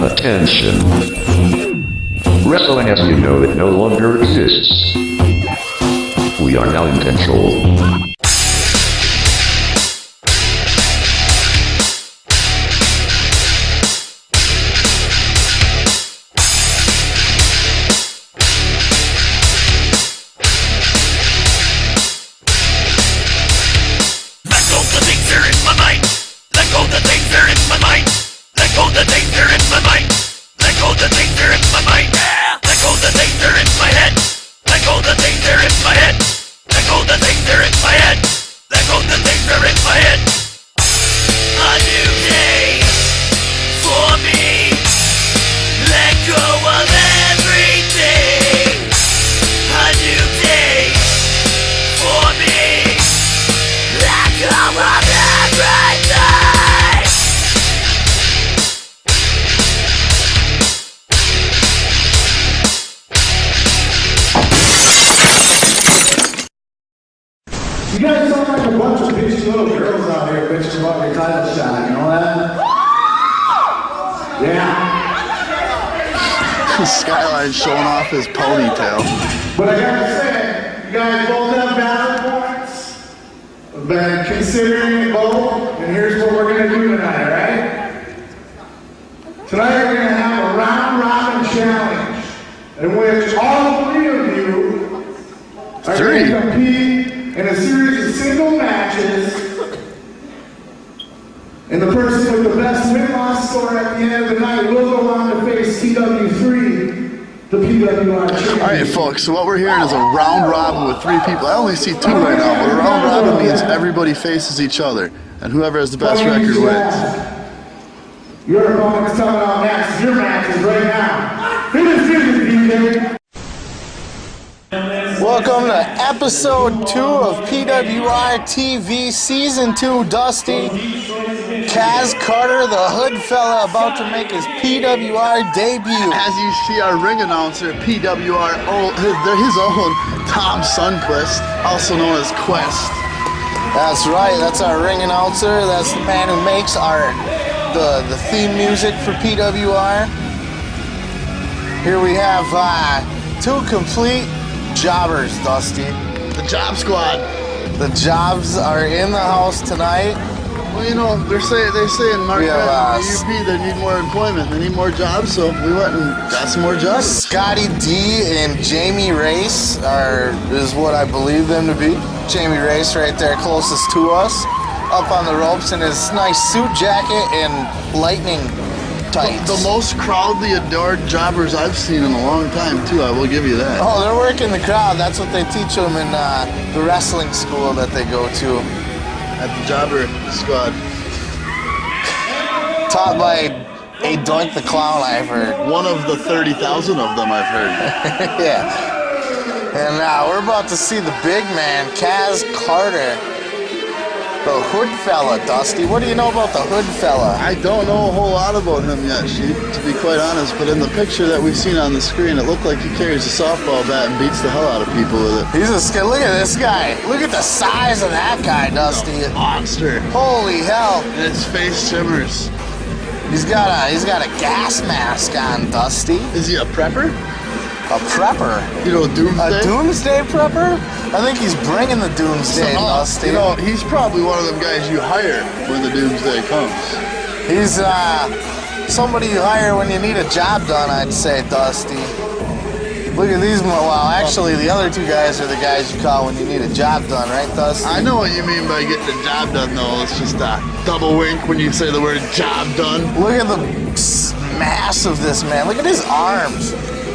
Attention. Wrestling as you know it no longer exists. We are now in control. You guys sound like a bunch of bitchy little girls out here bitching about your title shot, you know that? Yeah. SKYLINE showing off his ponytail. But I gotta say, you guys both have valid points. I've been considering it both, and here's what we're gonna do tonight, right? Tonight we're gonna have a round robin challenge, in which all three of you are gonna compete in a series of single matches, and the person with the best win-loss score at the end of the night will go on to face TW3, the PWR champion. Alright folks, so what we're hearing is a round robin with three people. I only see two right now, but a round robin means everybody faces each other, and whoever has the best record wins. Your opponent's coming out next. Your match is right now. Finish, DJ. Welcome to episode 2 of PWRtv Season 2, Dusty. KAZ Karter, the hood fella, about to make his PWR debut. As you see our ring announcer, PWR, his own Tom Sunquist, also known as Quest. That's right, that's our ring announcer. That's the man who makes the theme music for PWR. Here we have two complete jobbers, Dusty. The Job Squad. The jobs are in the house tonight. Well, you know, they say in Marquette, UP, they need more employment, they need more jobs, so we went and got some more jobs. Scotty D and Jamie Race is what I believe them to be. Jamie Race right there closest to us, up on the ropes in his nice suit jacket and lightning tights. The most crowdly adored jobbers I've seen in a long time, too, I will give you that. Oh, they're working the crowd. That's what they teach them in the wrestling school that they go to. At the Jobber Squad. Taught by a Doink the Clown, I've heard. One of the 30,000 of them I've heard. Yeah. And we're about to see the big man, KAZ Karter. The hood fella, Dusty. What do you know about the hood fella? I don't know a whole lot about him yet, Sheep, to be quite honest, but in the picture that we've seen on the screen, it looked like he carries a softball bat and beats the hell out of people with it. He's a skid. Look at this guy. Look at the size of that guy, Dusty. A monster. Holy hell. And his face shimmers. He's got a gas mask on, Dusty. Is he a prepper? A prepper? You know, doomsday? A doomsday prepper? I think he's bringing the doomsday, Dusty. You know, he's probably one of them guys you hire when the doomsday comes. He's somebody you hire when you need a job done, I'd say, Dusty. Look at these. Well, actually, the other two guys are the guys you call when you need a job done, right, Dusty? I know what you mean by getting a job done, though. It's just a double wink when you say the word job done. Look at the mass of this man. Look at his arms.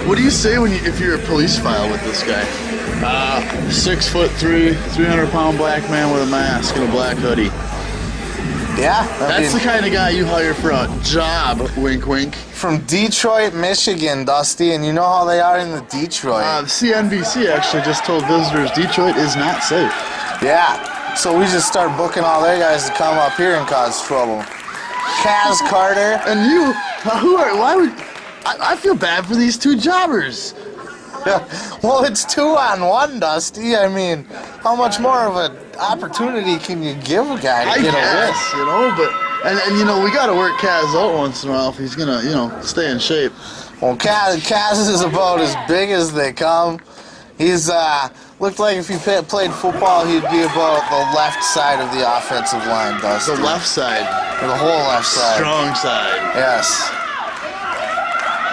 What do you say if you're a police file with this guy? 6'3", 300-pound black man with a mask and a black hoodie. Yeah. That's the kind of guy you hire for a job, wink wink. From Detroit, Michigan, Dusty, and you know how they are in the Detroit. CNBC actually just told visitors Detroit is not safe. Yeah. So we just start booking all their guys to come up here and cause trouble. KAZ Karter. And you, why would... I feel bad for these two jobbers. Well, it's 2-on-1, Dusty. I mean, how much more of an opportunity can you give a guy to get a win? You know, but And you know, we got to work Kaz out once in a while if he's gonna, you know, stay in shape. Well, Kaz is about as big as they come. He's looked like if he played football, he'd be about the left side of the offensive line, Dusty. The left side. Or the whole left side. Strong side. Yes.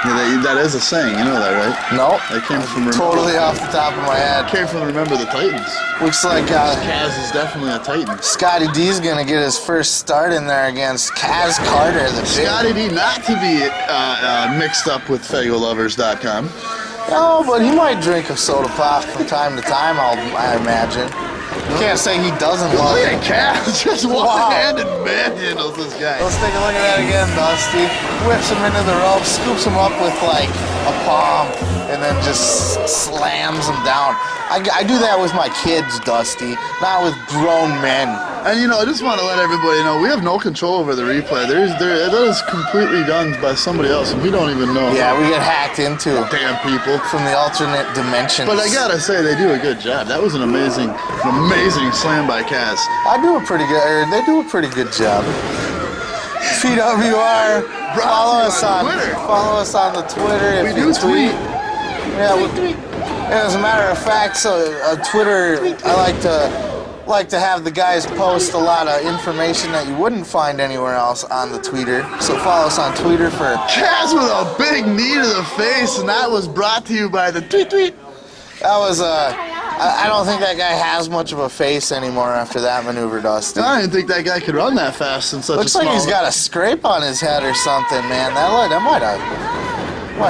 Yeah, that is a saying, you know that, right? Nope. That came from totally off the top of my head. Came from Remember the Titans. Looks like Kaz is definitely a Titan. Scotty D's gonna get his first start in there against KAZ KARTER. Scotty D, not to be mixed up with FagoLovers.com. No, but he might drink a soda pop from time to time, I imagine. You can't say he doesn't love Look it. at Kaz, just one-handed manhandles this guy. Let's take a look at that again, Dusty. Whips him into the ropes, scoops him up with like a palm, and then just slams him down. I do that with my kids, Dusty, not with grown men. And you know, I just want to let everybody know we have no control over the replay. That is completely done by somebody else, and we don't even know. Yeah, we get hacked into. Damn people from the alternate dimensions. But I gotta say, they do a good job. That was an amazing slam by Kaz. They do a pretty good job. PWR. Follow us on the Twitter if you tweet. Yeah, we tweet. As a matter of fact, so Twitter, I like to have the guys post a lot of information that you wouldn't find anywhere else on the Twitter. So follow us on Twitter for Kaz with a big knee to the face, and that was brought to you by the tweet. That was I don't think that guy has much of a face anymore after that maneuver, Dusty. I didn't think that guy could run that fast in such Looks a small... like he's got a scrape on his head or something, man. That might have.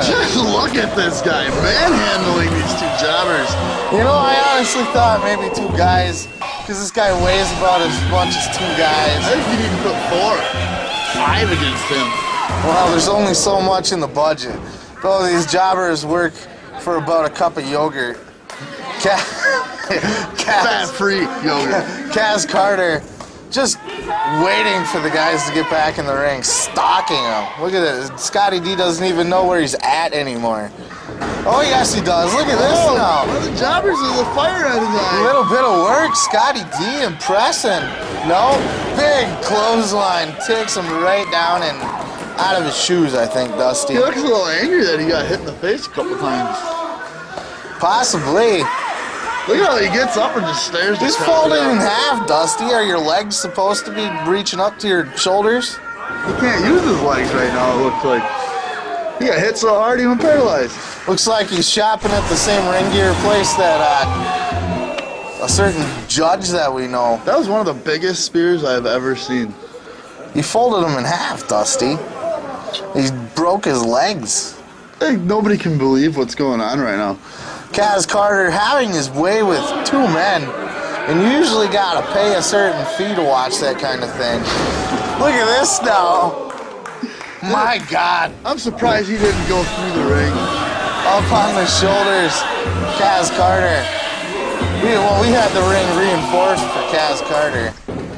Just look at this guy manhandling these two jobbers. You know, I honestly thought maybe two guys, because this guy weighs about as much as two guys. I think you need to put 5 against him. Well, there's only so much in the budget. Though these jobbers work for about a cup of yogurt. Fat-free yogurt. KAZ KARTER just waiting for the guys to get back in the ring, stalking them. Look at this. Scotty D doesn't even know where he's at anymore. Oh, yes, he does. Look at this now. One of the jobbers is a fire out of his eye. A little bit of work. Scotty D impressing. No, big clothesline. Takes him right down and out of his shoes, I think, Dusty. He looks a little angry that he got hit in the face a couple times. Possibly. Look at how he gets up and just stares. He's folded in half, Dusty. Are your legs supposed to be reaching up to your shoulders? He can't use his legs right now, it looks like. He got hit so hard he went paralyzed. Looks like he's shopping at the same ring gear place that a certain judge that we know. That was one of the biggest spears I've ever seen. He folded him in half, Dusty. He broke his legs. I think nobody can believe what's going on right now. KAZ KARTER having his way with two men, and you usually gotta pay a certain fee to watch that kind of thing. Look at this now. My God. I'm surprised he didn't go through the ring. Up on the shoulders, KAZ KARTER. We had the ring reinforced for KAZ KARTER.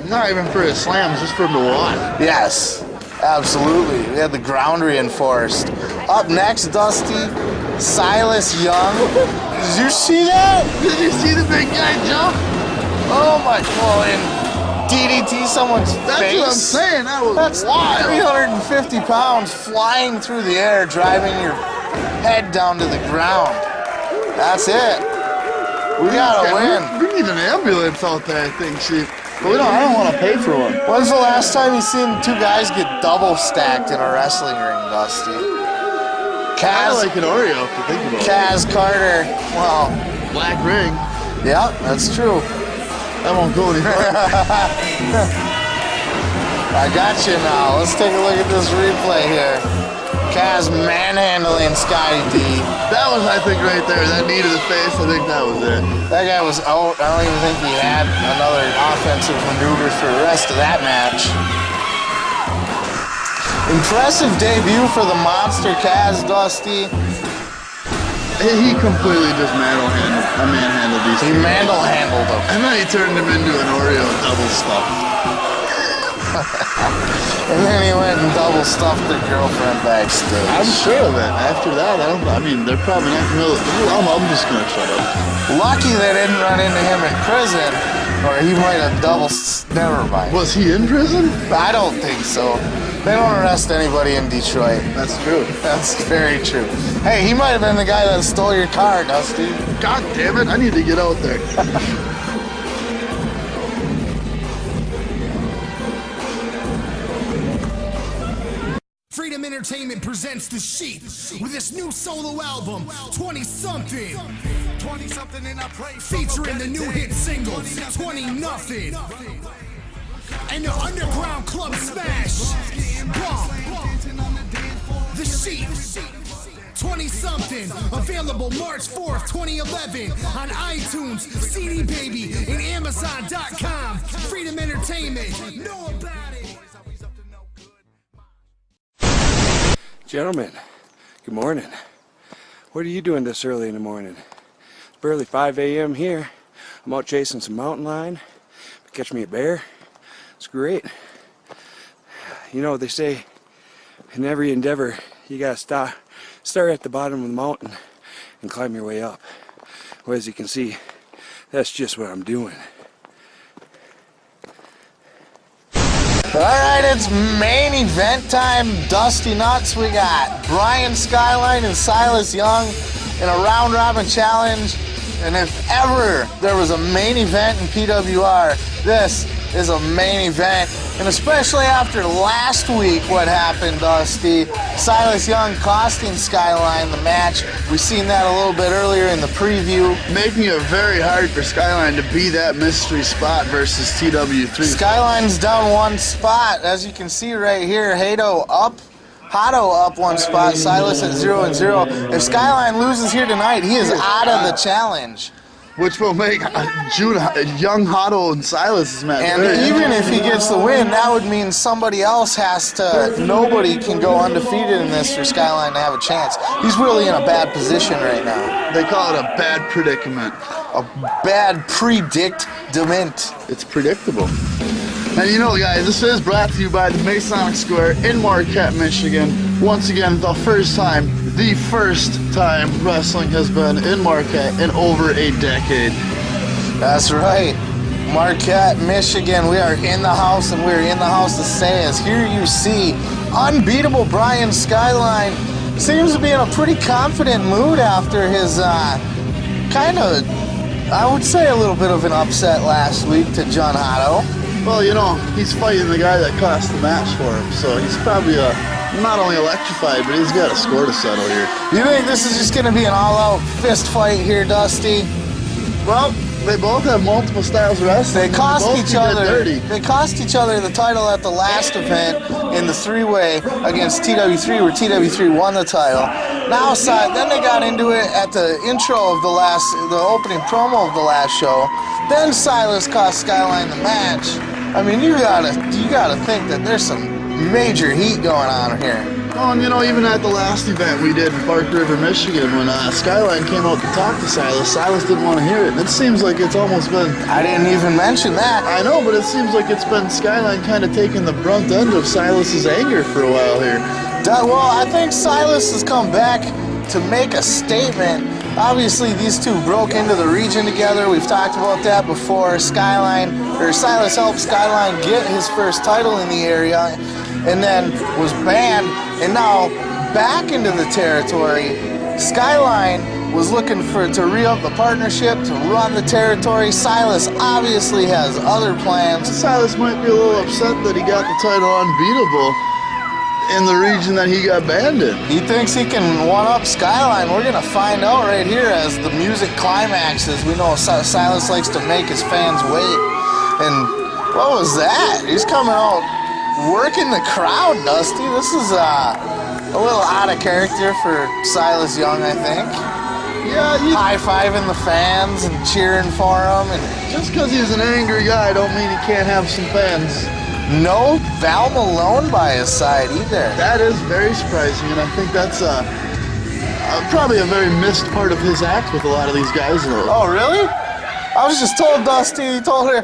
Not even for his slams, just for him to watch. Yes, absolutely. We had the ground reinforced. Up next, Dusty, SILAS Young. Did you see that? Did you see the big guy jump? Oh my God, and DDT someone's face. That's what I'm saying, that was wild. 350 pounds flying through the air, driving your head down to the ground. That's it. We gotta win. We need an ambulance out there, I think, Chief. But I don't want to pay for one. When's the last time you seen two guys get double stacked in a wrestling ring, Dusty? Kind of like an Oreo, if you think about it. KAZ KARTER, well. Black ring. Yeah, that's true. That won't go any further. I got you now. Let's take a look at this replay here. Kaz manhandling Scotty D. That was, I think, right there. That knee to the face, I think that was it. That guy was out. I don't even think he had another offensive maneuver for the rest of that match. Impressive debut for the monster Kaz, Dusty. He completely just manhandled these He manhandled them. And then he turned him into an Oreo double stuffed. And then he went and double stuffed their girlfriend backstage. I'm sure of it. After that, they're probably not going to... I'm just going to shut up. Lucky they didn't run into him in prison, Or he might have never mind. Was he in prison? I don't think so. They don't arrest anybody in Detroit. That's true. That's very true. Hey, he might have been the guy that stole your car, Dusty. God damn it, I need to get out there. Freedom Entertainment presents The Sheep with this new solo album, 20-something. 20-something and I pray featuring the new hit single, 20-nothing. And the underground club smash, Bump. The Sheep, 20-something, available March 4th, 2011 on iTunes, CD Baby, and Amazon.com. Freedom Entertainment, know about it. Gentlemen, good morning. What are you doing this early in the morning? It's barely 5 a.m. here. I'm out chasing some mountain lion. Catch me a bear. It's great. You know, they say in every endeavor you gotta start at the bottom of the mountain and climb your way up. Well, as you can see, that's just what I'm doing. Alright, it's main event time, Dusty Nuts. We got BRYAN, SKYLINE, and Silas Young in a round robin challenge. And if ever there was a main event in PWR, this is a main event. And especially after last week, what happened, Dusty? Silas Young costing SKYLINE the match. We've seen that a little bit earlier in the preview. Making it very hard for SKYLINE to be that mystery spot versus TW3. SKYLINE's down one spot, as you can see right here. Hato up 1 spot, Silas at 0-0. If SKYLINE loses here tonight, he is out of the challenge. Which will make young Hato and Silas' match. And even if he gets the win, that would mean somebody else has to, nobody can go undefeated in this for SKYLINE to have a chance. He's really in a bad position right now. They call it a bad predicament. A bad predicament. It's predictable. And you know, guys, this is brought to you by the Masonic Square in Marquette, Michigan. Once again, the first time wrestling has been in Marquette in over a decade. That's right. Marquette, Michigan. We are in the house, and we're in the house to stay. As here you see, unbeatable BRYAN SKYLINE seems to be in a pretty confident mood after his kind of, I would say, a little bit of an upset last week to John Hato. Well, you know, he's fighting the guy that cost the match for him, so he's probably not only electrified, but he's got a score to settle here. You think this is just going to be an all-out fist fight here, Dusty? Well, they both have multiple styles of wrestling. They cost each other. They cost each other the title at the last event in the three-way against TW3, where TW3 won the title. Now, then they got into it at the intro of the opening promo of the last show. Then Silas cost SKYLINE the match. I mean, you gotta think that there's some major heat going on here. Oh, and you know, even at the last event we did in Park River, Michigan, when SKYLINE came out to talk to Silas didn't want to hear it. And it seems like it's almost been... I didn't even mention that. I know, but it seems like it's been SKYLINE kind of taking the brunt end of Silas's anger for a while here. Well, I think Silas has come back to make a statement. Obviously, these two broke into the region together. We've talked about that before. Silas helped SKYLINE get his first title in the area, and then was banned, and now back into the territory. SKYLINE was looking to re-up the partnership, to run the territory. Silas obviously has other plans. Silas might be a little upset that he got the title unbeatable in the region that he got banned in. He thinks he can one-up SKYLINE. We're going to find out right here as the music climaxes. We know Silas likes to make his fans wait. And what was that? He's coming out working the crowd, Dusty. This is a little out of character for Silas Young, I think. Yeah, high-fiving the fans and cheering for him. And just because he's an angry guy don't mean he can't have some fans. No Val Malone by his side either. That is very surprising, and I think that's probably a very missed part of his act with a lot of these guys. Oh, really? I was just told, Dusty, he told her,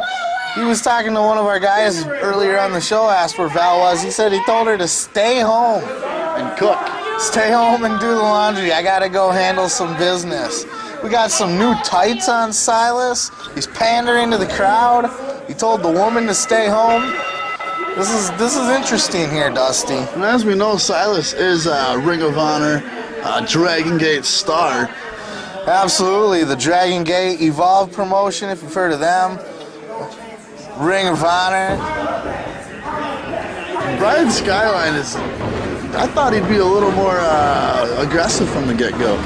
he was talking to one of our guys earlier on the show, asked where Val was. He said he told her to stay home. And cook. Stay home and do the laundry. I gotta go handle some business. We got some new tights on Silas. He's pandering to the crowd. He told the woman to stay home. This is interesting here, Dusty. And as we know, Silas is a Ring of Honor Dragon Gate star. Absolutely, the Dragon Gate Evolve promotion, if you've heard of them. Ring of Honor. Bryan Skyline is, I thought he'd be a little more aggressive from the get-go.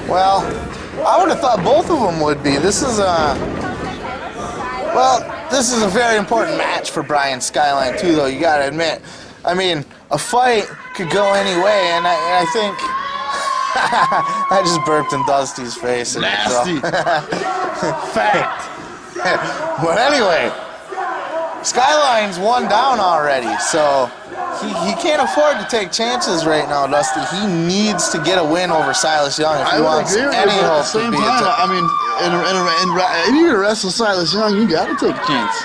Well, I would have thought both of them would be. This is a very important match for Bryan Skyline too, though. You gotta admit. I mean, a fight could go any way, and I think I just burped in Dusty's face. Nasty. Fact. But anyway, Skyline's one down already, so he can't afford to take chances right now, Dusty. He needs to get a win over Silas Young if he wants any hope to be I mean, if you're gonna wrestle Silas Young, you gotta take a chance.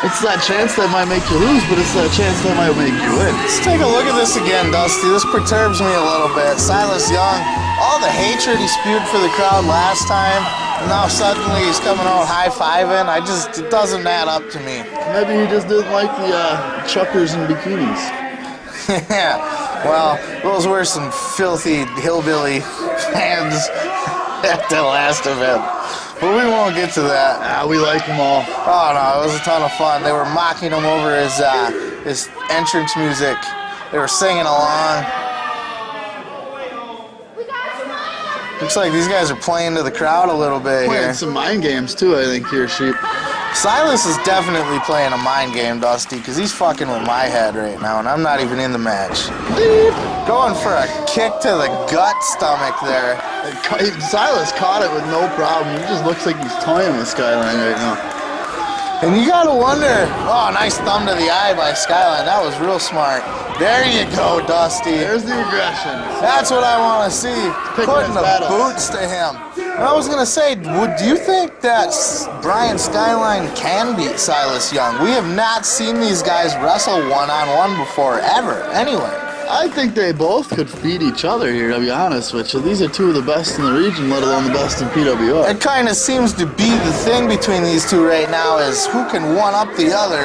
It's that chance that might make you lose, but it's that chance that might make you win. Let's take a look at this again, Dusty. This perturbs me a little bit. Silas Young, all the hatred he spewed for the crowd last time, and now suddenly he's coming out high-fiving. It doesn't add up to me. Maybe he just didn't like the truckers and bikinis. Yeah, well, those were some filthy hillbilly fans at the last event. But we won't get to that. We like them all. Oh no, it was a ton of fun. They were mocking him over his entrance music. They were singing along. Looks like these guys are playing to the crowd a little bit Playing here. some mind games too, I think, here, Sheep. Silas is definitely playing a mind game, Dusty, because he's fucking with my head right now, and I'm not even in the match. Going for a kick to the gut stomach there. Silas caught it with no problem. He just looks like he's toying with Skyline right now. And you gotta wonder, oh, nice thumb to the eye by Skyline. That was real smart. There you go, Dusty. There's the aggression. That's what I want to see. Putting the battles. boots to him. And I was gonna say, do you think that Bryan Skyline can beat Silas Young? We have not seen these guys wrestle one-on-one before, ever, anyway. I think they both could beat each other here, to be honest with you. These are two of the best in the region, let alone the best in PWR. It kind of seems to be the thing between these two right now is who can one-up the other.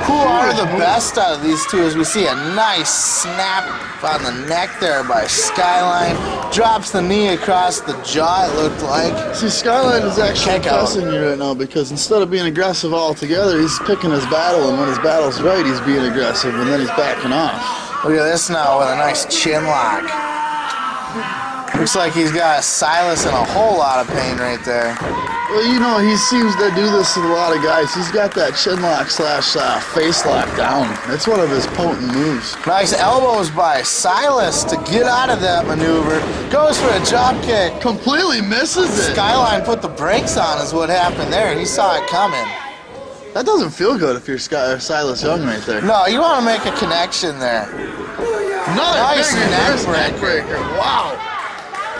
Who are the best out of these two, as we see a nice snap on the neck there by Skyline. Drops the knee across the jaw, it looked like. See, Skyline is actually Check out. impressing you right now because instead of being aggressive altogether, he's picking his battle, and when his battle's right, he's being aggressive, and then he's backing off. Look at this now with a nice chin lock. Looks like he's got Silas in a whole lot of pain right there. Well, you know, he seems to do this with a lot of guys. He's got that chin lock / face lock down. That's one of his potent moves. Nice elbows by Silas to get out of that maneuver. Goes for a drop kick. Completely misses it. Skyline put the brakes on is what happened there. He saw it coming. That doesn't feel good if you're Silas Young right there. No, you want to make a connection there. Another Nice big neck reverse neck breaker. Wow.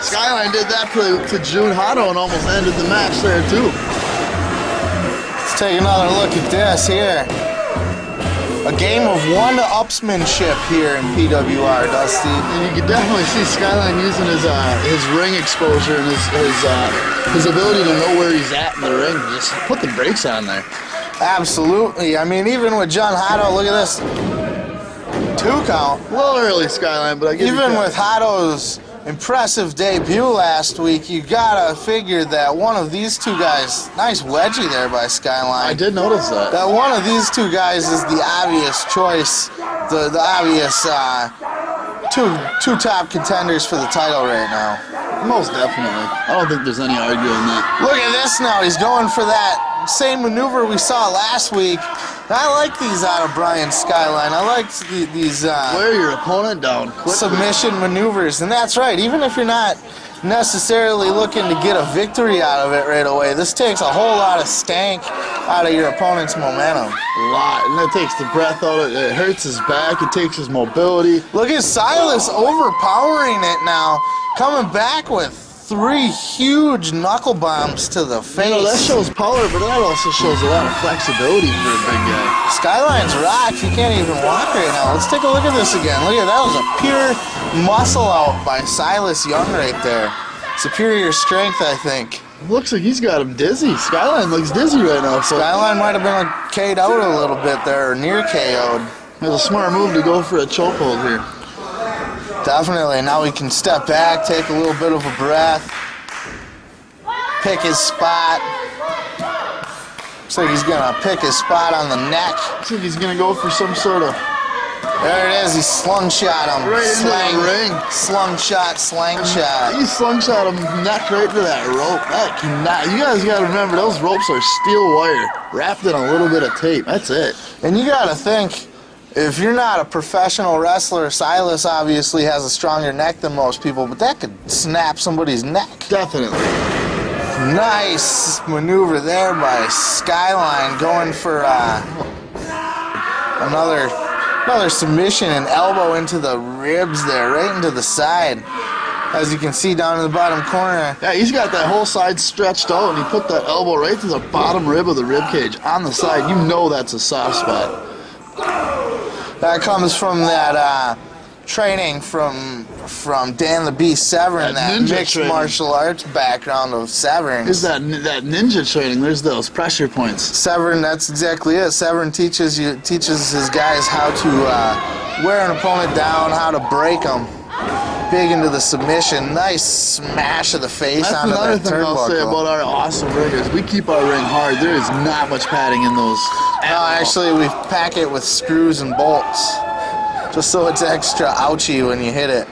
Skyline did that to June Hotto and almost ended the match there too. Let's take another look at this here. A game of one-upsmanship here in PWR, Dusty. And you can definitely see Skyline using his ring exposure and his ability to know where he's at in the ring. Just put the brakes on there. Absolutely. I mean, even with John Hotto, look at this. 2 count. A little early, Skyline, but I give you Even credit. with Hotto's impressive debut last week, you gotta figure that one of these two guys, nice wedgie there by Skyline. I did notice that. That one of these two guys is the obvious choice, the obvious two top contenders for the title right now. Most definitely. I don't think there's any arguing that. Look at this now. He's going for that same maneuver we saw last week. I like these out of Bryan Skyline. I like these Wear your opponent down quickly. submission maneuvers. And that's right. Even if you're not necessarily looking to get a victory out of it right away, this takes a whole lot of stank out of your opponent's momentum. A lot. And that takes the breath out of it. It hurts his back. It takes his mobility. Look at Silas overpowering it now. Coming back with 3 huge knuckle bombs to the face. You know, that shows power, but that also shows a lot of flexibility for a big guy. Skyline's rocked. He can't even walk right now. Let's take a look at this again. Look at that. Was a pure muscle out by Silas Young right there. superior strength, I think. Looks like he's got him dizzy. Skyline looks dizzy right now. Skyline might have been KO'd out a little bit there, or near KO'd. It's a smart move to go for a chokehold here. Definitely. Now he can step back, take a little bit of a breath, pick his spot. Looks like he's gonna pick his spot on the neck. Looks like he's gonna go for some sort of... There it is. He slungshot him. Right into the ring. Slungshot, slangshot. He slungshot him neck right to that rope. That cannot. You guys got to remember, those ropes are steel wire wrapped in a little bit of tape. That's it. And you got to think, if you're not a professional wrestler, Silas obviously has a stronger neck than most people, but that could snap somebody's neck. Definitely. Nice maneuver there by Skyline, going for another submission and elbow into the ribs there, right into the side. As you can see down in the bottom corner. Yeah, he's got that whole side stretched out, and he put that elbow right to the bottom rib of the rib cage on the side. You know that's a soft spot. That comes from that training from Dan the Beast Severn, that mixed training. martial arts background of Severn. Is that ninja training? There's those pressure points. Severn, that's exactly it. Severn teaches his guys how to wear an opponent down, how to break them. Big into the submission. Nice smash of the face onto that turnbuckle. That's another thing I'll say about our awesome ringers. We keep our ring hard. There is not much padding in those. No, actually, we pack it with screws and bolts, just so it's extra ouchy when you hit it.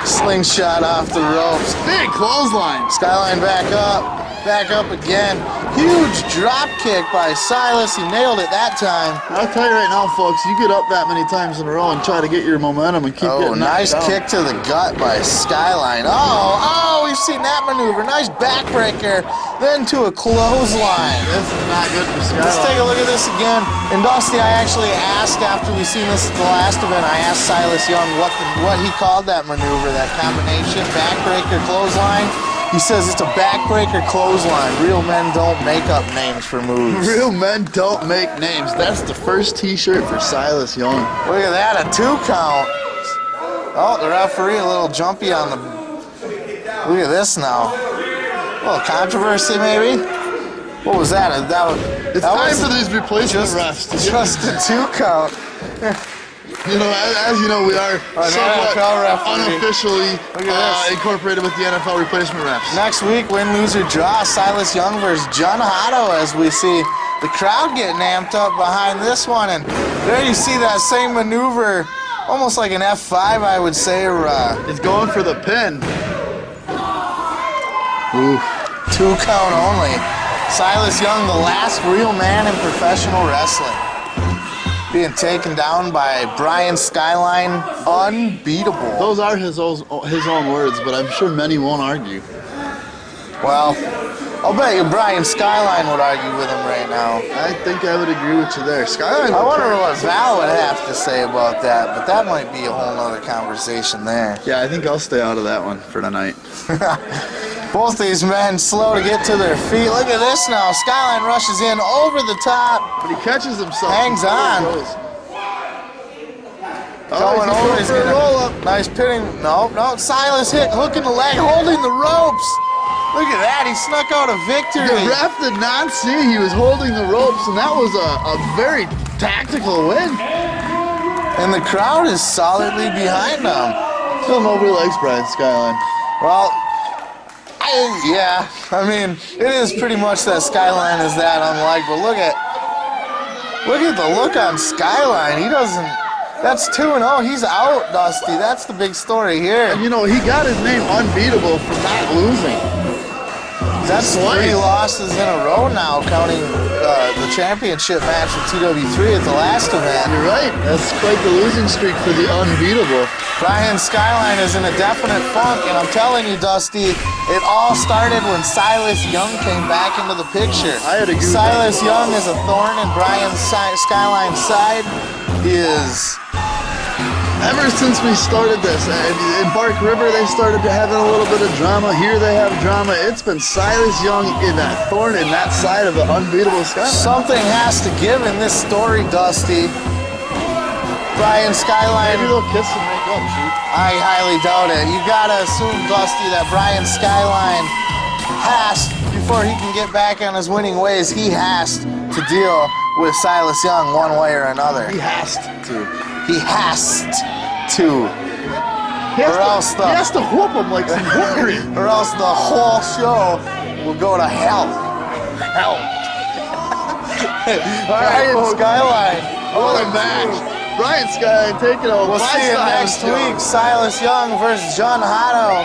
Slingshot off the ropes. Big clothesline. Skyline back up again. Huge drop kick by Silas. He nailed it that time. I'll tell you right now, folks, you get up that many times in a row and try to get your momentum and keep getting nice knocked kick to the gut by Skyline. Oh, we've seen that maneuver. Nice backbreaker, then to a clothesline. This is not good for Skyline. Let's take a look at this again. And Dusty, I actually asked after we seen this at the last event, I asked Silas Young what he called that maneuver, that combination, backbreaker, clothesline. He says it's a backbreaker clothesline. Real men don't make up names for moves. Real men don't make names. That's the first t-shirt for Silas Young. Look at that, a 2 count. Oh, the referee a little jumpy on the... Look at this now. A little controversy maybe? What was that? It's time for these replacement refs. Just a 2 count. You know, as you know, we are somewhat unofficially incorporated with the NFL replacement refs. Next week, win, lose, or draw, Silas Young versus John Hotto, as we see the crowd getting amped up behind this one. And there you see that same maneuver, almost like an F5, I would say. He's going for the pin. Ooh. 2 count only. Silas Young, the last real man in professional wrestling, being taken down by BRYAN Skyline, unbeatable. Those are his own words, but I'm sure many won't argue. Well, I'll bet you BRYAN Skyline would argue with him right now. I think I would agree with you there. Skyline. I wonder what Val would have to say about that, but that might be a whole other conversation there. Yeah, I think I'll stay out of that one for tonight. Both these men slow to get to their feet. Look at this now. Skyline rushes in over the top. But he catches himself. Hangs on. Going over. He's gonna roll up. Nice pitting. No. Silas hooking the leg, holding the ropes. Look at that. He snuck out a victory. The ref did not see he was holding the ropes, and that was a very tactical win. And the crowd is solidly behind him. Still nobody likes BRYAN Skyline. Well, yeah, I mean, it is pretty much that Skyline is that unlike, but look at the look on Skyline. He doesn't, that's 2-0, he's out, Dusty. That's the big story here. And you know, he got his name unbeatable for not losing. That's 3 losses in a row now, counting the championship match with TW3 at the last event. You're right, that's quite the losing streak for the unbeatable. BRYAN Skyline is in a definite funk, and I'm telling you, Dusty, it all started when Silas Young came back into the picture. I had agree with Silas Young is a thorn in BRYAN Skyline's side. Ever since we started this, in Bark River they started having a little bit of drama. Here they have drama. It's been Silas Young in that thorn in that side of the unbeatable Skyline. Something has to give in this story, Dusty. Bryan Skyline. Maybe they'll kiss and make up, Chief. I highly doubt it. You gotta assume, Dusty, that Bryan Skyline has, before he can get back on his winning ways, he has to deal with Silas Young one way or another. He has to. He has to. He has to whoop him like some whipped cream. Or else the whole show will go to hell. Hell. Bryan Skyline. What a match. Bryan Skyline taking over. We'll see you next week. Silas Young versus John Hotto.